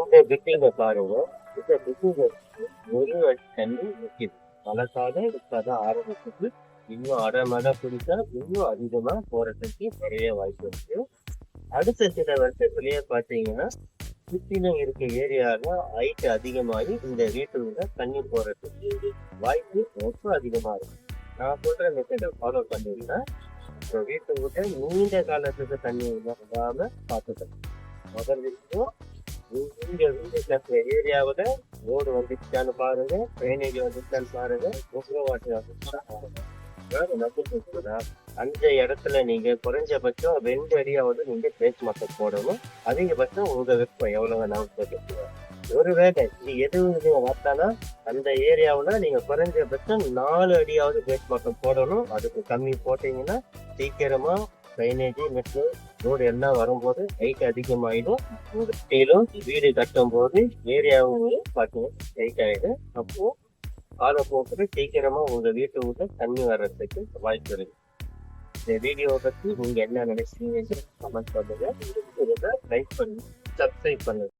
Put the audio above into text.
இந்த பில்டிங்கை பாருங்க. இந்த பில்டிங்கை ஒரு அடி தண்ணி நிற்கிது. மழைக்காக இப்ப ஆரம்பிச்சது. இன்னும் அரை மழை பிடிச்சா இன்னும் அதிகமா போறதுக்கு நிறைய வாய்ப்பு இருக்கு. அடுத்த சில வருஷத்துலயே பாத்தீங்கன்னா சுத்திலும் இருக்க ஏரியால ஹைட் அதிகமாகி இந்த வீட்டுக்குள்ள தண்ணி போறதுக்கு வாய்ப்பு ரொம்ப அதிகமா இருக்கு. நான் சொல்ற மெத்தடை ஃபாலோ பண்ணீங்கன்னா இந்த வீட்டுக்குள்ள நீண்ட காலத்துக்கு தண்ணி வராம பார்த்துக்கணும். முதல் விஷயம், நீங்க வீடு கட்டுற ஏரியாவுல ரோடு வந்துச்சான்னு பாருங்க, ட்ரைனேஜ் வந்துச்சான்னு பாருங்க, முக்கிய வாட்டர் வந்துச்சான்னு பாருங்க. அந்த இடத்துல நீங்க குறைஞ்சபட்சம் 2 அடியாவது நீங்க பேச்சு மட்டம் போடணும். அதிகபட்சம் உங்க வெப்பம் எவ்வளவு வேணாலும் போட்டுக்கலாம். ஒருவேளை இது எதுவும் நீங்க பார்த்தானா அந்த ஏரியாவுல நீங்க குறைஞ்சபட்சம் 4 அடியாவது பேச்சு மட்டம் போடணும். அதுக்கு கம்மி போட்டீங்கன்னா சீக்கிரமா ட்ரைனேஜ் மெட்ரோ ரோடு எல்லாம் வரும்போது ஹைட் அதிகமாயிடும். கீழும் வீடு கட்டும் போது ஏரியாவும் பார்த்தீங்கன்னா ஹைட் ஆயிடும். அப்போ காலப்போக்கில் சீக்கிரமா உங்க வீட்டு உள்ள தண்ணி வர்றதுக்கு வாய்ப்பு இருக்கு. இந்த வீடியோவை பத்தி நீங்க என்ன நினைச்சீங்க கமெண்ட் பண்ணுங்க. லைக் பண்ணுங்க, சப்ஸ்கிரைப் பண்ணுங்க.